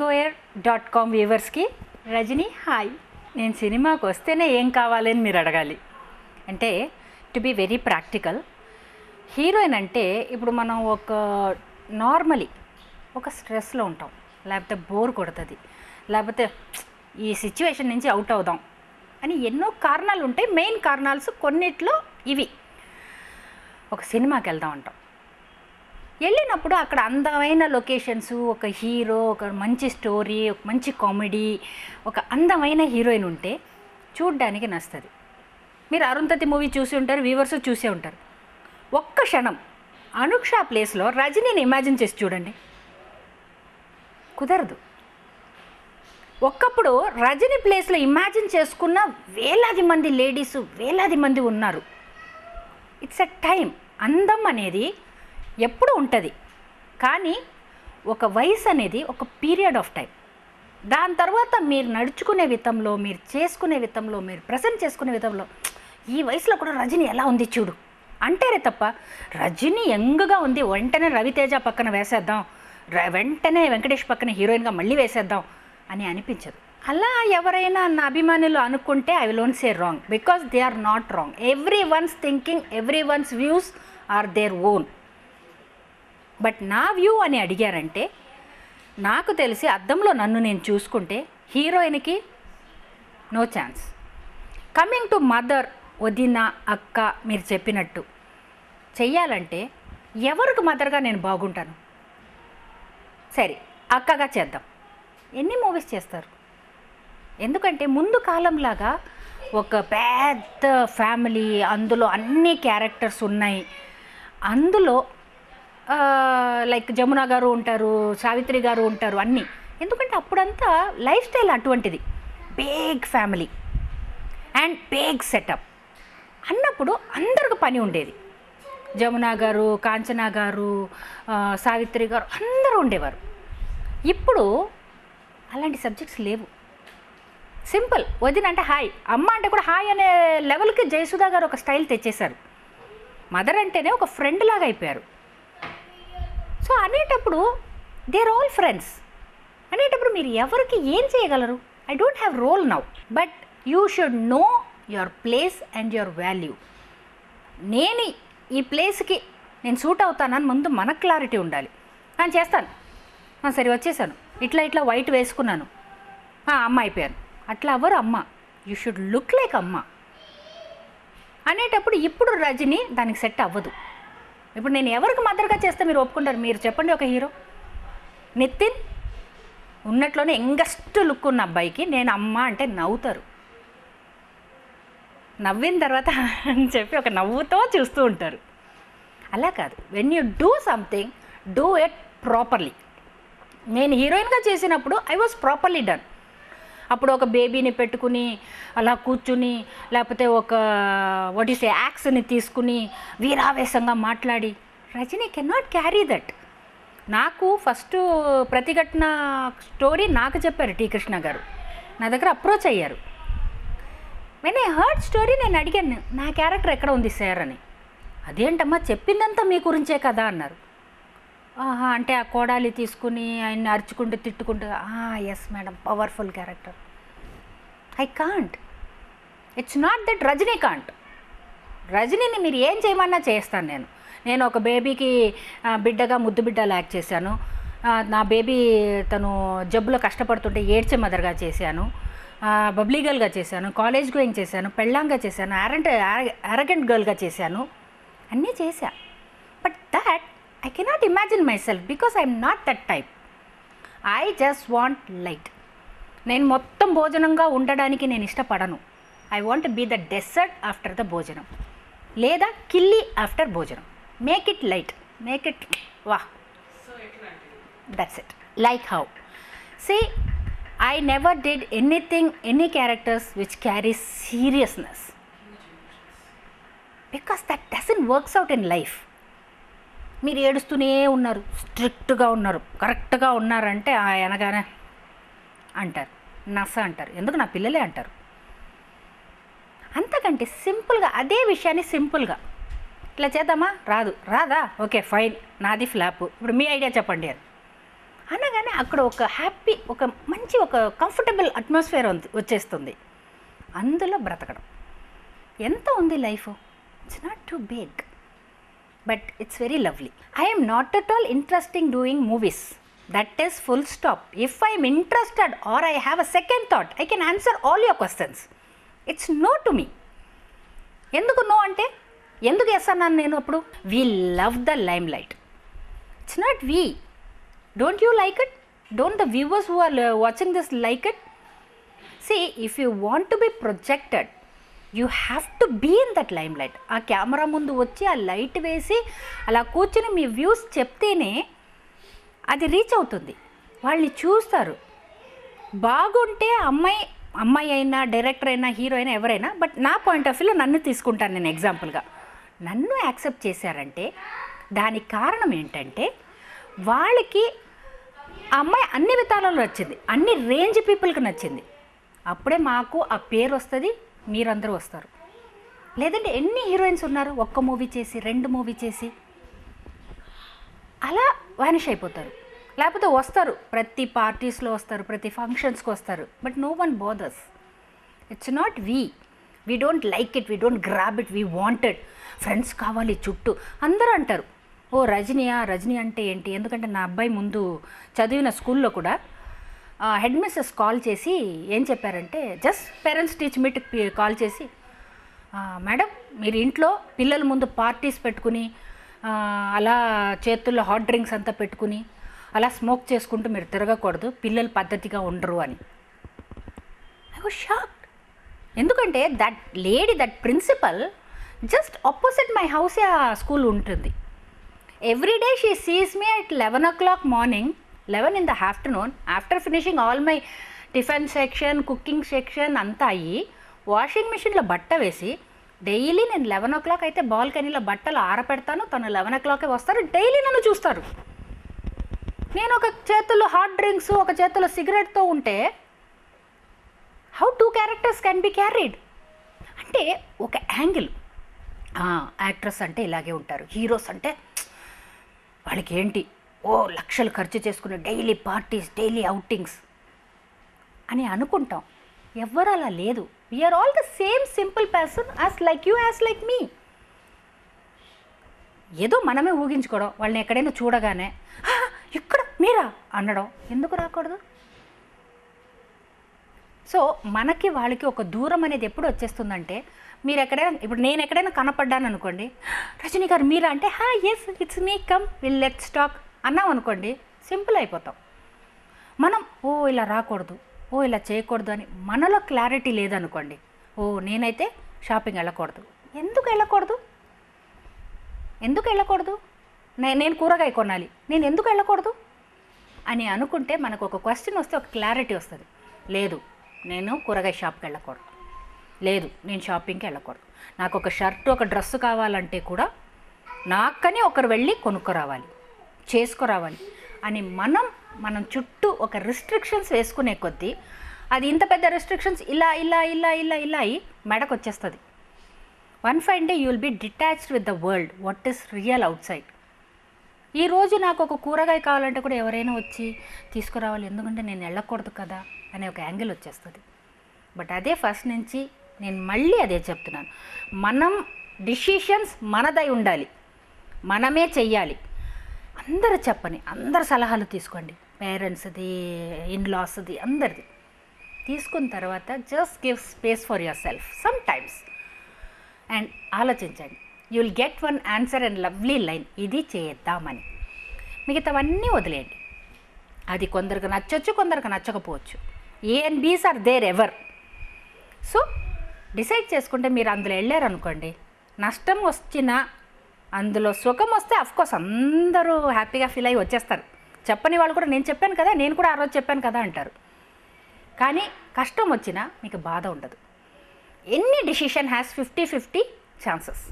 moviegoer.com వ్యూవర్స్కి Rajani hi. నేను సినిమాకి వస్తేనే ఏం కావాలని మీరు అడగాలి. అంటే to be very practical, heroine అంటే ఇప్పుడు మనం నార్మలీ ఒక స్ట్రెస్లో ఉంటాం, లేకపోతే బోర్ కొడుతుంది, లేకపోతే ఈ సిచ్యువేషన్ నుంచి అవుట్ అవుదాం అని ఎన్నో కారణాలు ఉంటాయి. మెయిన్ కారణాలు కొన్నిట్లో ఇవి. ఒక సినిమాకి వెళ్దాం అంటాం, వెళ్ళినప్పుడు అక్కడ అందమైన లొకేషన్స్, ఒక హీరో, ఒక మంచి స్టోరీ, ఒక మంచి కామెడీ, ఒక అందమైన హీరోయిన్ ఉంటే చూడ్డానికి నచ్చుతుంది. మీరు అరుంధతి మూవీ చూసి ఉంటారు, వ్యూవర్స్ చూసే ఉంటారు. ఒక్క క్షణం అనుక్ష ప్లేస్లో రజనీని ఇమాజిన్ చేసి చూడండి, కుదరదు. ఒక్కప్పుడు రజనీ ప్లేస్లో ఇమాజిన్ చేసుకున్న వేలాది మంది లేడీస్, వేలాది మంది ఉన్నారు. It's a time. అందం అనేది ఎప్పుడు ఉంటుంది, కానీ ఒక వయసు అనేది ఒక పీరియడ్ ఆఫ్ టైం. దాని తర్వాత మీరు నడుచుకునే విధంలో, మీరు చేసుకునే విధంలో, మీరు ప్రజెంట్ చేసుకునే విధంలో ఈ వయసులో కూడా రజనీ ఎలా ఉంది చూడు అంటారే తప్ప, రజనీ యంగ్గా ఉంది వెంటనే రవితేజ పక్కన వేసేద్దాం, వెంటనే వెంకటేష్ పక్కన హీరోయిన్గా మళ్ళీ వేసేద్దాం అని అనిపించదు. అలా ఎవరైనా నా అభిమానులు అనుకుంటే I will won't say wrong, because they are not wrong. Every one's thinking, every one's views are their own. But నా వ్యూ అని అడిగారంటే, నాకు తెలిసి అద్దంలో నన్ను నేను చూసుకుంటే హీరోయిన్కి no chance. Coming to mother, వదిన, అక్క, మీరు చెప్పినట్టు చెయ్యాలంటే ఎవరికి మదర్గా నేను బాగుంటాను? సరే, అక్కగా చేద్దాం. ఎన్ని మూవీస్ చేస్తారు? ఎందుకంటే ముందు కాలంలాగా ఒక పెద్ద ఫ్యామిలీ, అందులో అన్ని క్యారెక్టర్స్ ఉన్నాయి. అందులో లైక్ జమున గారు ఉంటారు, సావిత్రి గారు ఉంటారు, అన్నీ. ఎందుకంటే అప్పుడంతా లైఫ్ స్టైల్ అటువంటిది, big family and big setup అన్నప్పుడు అందరికి పని ఉండేది. జమున గారు, కాంచన గారు, సావిత్రి గారు అందరూ ఉండేవారు. ఇప్పుడు అలాంటి సబ్జెక్ట్స్ లేవు. సింపుల్, వదిన అంటే హాయ్, అమ్మ అంటే కూడా హాయ్ అనే లెవెల్కి జయసుధా గారు ఒక స్టైల్ తెచ్చేశారు. మదర్ అంటేనే ఒక ఫ్రెండ్ లాగా అయిపోయారు. సో అనేటప్పుడు దేర్ ఆల్ ఫ్రెండ్స్ అనేటప్పుడు మీరు ఎవరికి ఏం చేయగలరు? I don't have role now, but you should know your place and your value. నేను ఈ ప్లేస్కి నేను సూట్ అవుతానని ముందు మనకు క్లారిటీ ఉండాలి. నేను చేస్తాను, సరే వచ్చేసాను, ఇట్లా వైట్ వేసుకున్నాను, అమ్మ అయిపోయాను. అట్లా అవ్వరు అమ్మ. యూ షుడ్ లుక్ లైక్ అమ్మ అనేటప్పుడు ఇప్పుడు రజనీ దానికి సెట్ అవ్వదు. ఇప్పుడు నేను ఎవరికి మదర్గా చేస్తే మీరు ఒప్పుకుంటారు? మీరు చెప్పండి. ఒక హీరో నితిన్ ఉన్నట్లోనే యంగెస్ట్ లుక్ ఉన్న అబ్బాయికి నేను అమ్మ అంటే నవ్వుతారు. నవ్విన తర్వాత అని చెప్పి ఒక నవ్వుతో చూస్తూ ఉంటారు. అలా కాదు, when you do something, do it properly. నేను హీరోయిన్గా చేసినప్పుడు ఐ వాజ్ ప్రాపర్లీ డన్. అప్పుడు ఒక బేబీని పెట్టుకుని అలా కూర్చుని, లేకపోతే ఒక యాక్స్ని తీసుకుని వీరావేశంగా మాట్లాడి, రజనీ కెనాట్ క్యారీ దట్. నాకు ఫస్ట్ ప్రతిఘటన స్టోరీ నాకు చెప్పారు టీ కృష్ణ గారు, నా దగ్గర అప్రోచ్ అయ్యారు. వెన్ ఐ హర్డ్ స్టోరీ నేను అడిగాను, నా క్యారెక్టర్ ఎక్కడ ఉంది సార్ అని. అదేంటమ్మా చెప్పిందంతా మీ గురించే కదా అన్నారు. అంటే ఆ కోడాలి తీసుకుని ఆయన్ని అరుచుకుంటూ తిట్టుకుంటూ, yes madam, powerful character. I can't. It's not that Rajini can't. రజనీని మీరు ఏం చేయమన్నా చేస్తాను. నేను ఒక బేబీకి బిడ్డగా, ముద్దు బిడ్డలు యాక్ట్ చేశాను. నా బేబీ తను జబ్బులో కష్టపడుతుంటే ఏడ్చే మదర్గా చేశాను, బబ్లీ గర్ల్గా చేశాను, కాలేజ్ గోయింగ్ చేశాను, పెళ్ళాంగా చేశాను, అరగెంట్ గర్ల్గా చేశాను, అన్నీ చేశా. But that I cannot imagine myself because I am not that type. I just want light. నేను మొత్తం భోజనంగా ఉండడానికి నేను ఇష్టపడను. I want be the dessert after the భోజనం, లేదా కిల్లి ఆఫ్టర్ భోజనం. Make it light, make it వాహ్, that's it. Like how see I never did anything, any characters which carries seriousness, because that doesn't works out in life. మీరు ఏడుస్తూనే ఉన్నారు, స్ట్రిక్ట్గా ఉన్నారు, కరెక్ట్గా ఉన్నారంటే అనగానే అంటారు, నస అంటారు. ఎందుకు? నా పిల్లలే అంటారు. అంతకంటే సింపుల్గా అదే విషయాన్ని సింపుల్గా ఇట్లా చేద్దామా, రాదా, ఓకే ఫైన్, నాది ఫ్లాప్, ఇప్పుడు మీ ఐడియా చెప్పండి అని అనగానే అక్కడ ఒక హ్యాపీ, ఒక మంచి, ఒక కంఫర్టబుల్ అట్మాస్ఫియర్ వచ్చేస్తుంది. అందులో బ్రతకడం. ఎంత ఉంది life? It's not too big, but it's very lovely. I'm not at all interesting doing movies. That is full stop. If I'm interested or I have a second thought, I can answer all your questions. It's no to me. ఎందుకు no అంటే ఎందుకు yes అన్నాను నేను అప్పుడు? We love the limelight. It's not we. Don't you like it? Don't the viewers who are watching this like it? See, if you want to be projected, you have to be in that limelight. ఆ camera ముందు వచ్చి ఆ light వేసి అలా కూర్చుని మీ views చెప్తేనే అది reach అవుతుంది. వాళ్ళని చూస్తారు. బాగుంటే అమ్మాయి అయినా, డైరెక్టర్ అయినా, హీరో అయినా, ఎవరైనా, బట్ నా పాయింట్ ఆఫ్ వ్యూలో నన్ను తీసుకుంటాను నేను ఎగ్జాంపుల్గా. నన్ను యాక్సెప్ట్ చేశారంటే దానికి కారణం ఏంటంటే వాళ్ళకి ఆ అమ్మాయి అన్ని విధాలలో నచ్చింది, అన్ని రేంజ్ పీపుల్కి నచ్చింది. అప్పుడే మాకు ఆ పేరు వస్తుంది, మీరందరూ వస్తారు. లేదంటే ఎన్ని హీరోయిన్స్ ఉన్నారు, ఒక్క మూవీ చేసి, 2 మూవీ చేసి అలా వానిష్ అయిపోతారు. లేకపోతే వస్తారు, ప్రతి పార్టీస్లో వస్తారు, ప్రతి ఫంక్షన్స్కి వస్తారు, but no one bothers. It's not we don't like it, we don't grab it, we wanted. Friends కావాలి చుట్టూ అందరూ అంటారు, ఓ రజనీ అంటే ఏంటి? ఎందుకంటే నా అబ్బాయి ముందు చదివిన స్కూల్లో కూడా హెడ్ మిస్సెస్ కాల్ చేసి ఏం చెప్పారంటే, just parents teach meet call చేసి, మేడం మీరు ఇంట్లో పిల్లల ముందు పార్టీస్ పెట్టుకుని అలా చేతుల్లో హాట్ డ్రింక్స్ అంతా పెట్టుకుని అలా స్మోక్ చేసుకుంటూ మీరు తిరగకూడదు, పిల్లలు పద్ధతిగా ఉండరు అని. I was shocked. ఎందుకంటే that principal just opposite my హౌసే ఆ స్కూల్ ఉంటుంది. Everyday she sees me at 11 o'clock మార్నింగ్, 11 in the afternoon, after finishing all my tiffin section, cooking section అంతా అయ్యి వాషింగ్ మిషన్లో బట్ట వేసి డైలీ నేను 11 o'clock అయితే బాల్కనీలో బట్టలు ఆరపెడతాను, తను 11 o'clock వస్తారు, డైలీ నన్ను చూస్తారు. నేను ఒక చేతుల్లో హాట్ డ్రింక్స్, ఒక చేతుల్లో సిగరెట్తో ఉంటే how 2 characters can be carried? అంటే ఒక యాంగిల్. యాక్ట్రెస్ అంటే ఇలాగే ఉంటారు, హీరోస్ అంటే వాళ్ళకి ఏంటి, లక్షలు ఖర్చు చేసుకునే డైలీ పార్టీస్, డైలీ అవుటింగ్స్ అని అనుకుంటాం. ఎవ్వరు అలా లేదు. We are all the same simple person, as like you, as like me. ఏదో మనమే ఊహించుకోవడం, వాళ్ళని ఎక్కడైనా చూడగానే ఇక్కడ మీరా అనడం ఎందుకు రాకూడదు? సో మనకి వాళ్ళకి ఒక దూరం అనేది ఎప్పుడు వచ్చేస్తుందంటే, మీరు ఎక్కడైనా, ఇప్పుడు నేను ఎక్కడైనా కనపడ్డాను అనుకోండి, రజనీ గారు మీరా అంటే, yes it's me, come will let's talk అన్నాం అనుకోండి, సింపుల్ అయిపోతాం. మనం ఇలా రాకూడదు, ఇలా చేయకూడదు అని మనలో క్లారిటీ లేదనుకోండి, నేనైతే షాపింగ్ వెళ్ళకూడదు. ఎందుకు వెళ్ళకూడదు? నేను కూరగాయ కొనాలి, నేను ఎందుకు వెళ్ళకూడదు అని అనుకుంటే మనకు ఒక క్వశ్చన్ వస్తే ఒక క్లారిటీ వస్తుంది. లేదు, నేను కూరగాయ షాప్కి వెళ్ళకూడదు, లేదు నేను షాపింగ్కి వెళ్ళకూడదు, నాకు ఒక షర్టు, ఒక డ్రెస్సు కావాలంటే కూడా నాకని ఒకరు వెళ్ళి కొనుక్కోరావాలి, చేసుకురావాలి అని మనం చుట్టూ ఒక రిస్ట్రిక్షన్స్ వేసుకునే కొద్దీ అది ఇంత పెద్ద రిస్ట్రిక్షన్స్ ఇలా అయ్యి మెడకు వచ్చేస్తుంది. One fine day you will be detached with the world, what is real out side. ఈరోజు నాకు ఒక కూరగాయ కావాలంటే కూడా ఎవరైనా వచ్చి తీసుకురావాలి, ఎందుకంటే నేను వెళ్ళకూడదు కదా అనే ఒక యాంగిల్ వచ్చేస్తుంది. బట్ అదే ఫస్ట్ నుంచి నేను మళ్ళీ అదే చెప్తున్నాను, మనం డిసిషన్స్ మనదై ఉండాలి, మనమే చెయ్యాలి. అందరు చెప్పని, అందరు సలహాలు తీసుకోండి, పేరెంట్స్ది, ఇన్లాస్ది, అందరిది తీసుకున్న తర్వాత just give space for yourself sometimes and ఆలోచించండి. You will get one answer and lovely line, ఇది చేద్దామని. మిగతావన్నీ వదిలేయండి. అది కొందరికి నచ్చవచ్చు, కొందరికి నచ్చకపోవచ్చు. A and Bs are there ever. So decide చేసుకుంటే మీరు అందులో వెళ్ళారనుకోండి, నష్టం వచ్చినా అందులో సుఖం వస్తే అఫ్కోర్స్ అందరూ హ్యాపీగా ఫీల్ అయ్యి వచ్చేస్తారు. చెప్పని వాళ్ళు కూడా నేను చెప్పాను కదా, నేను కూడా ఆ రోజు చెప్పాను కదా అంటారు. కానీ కష్టం వచ్చినా మీకు బాధ ఉండదు. Any decision has 50-50 chances.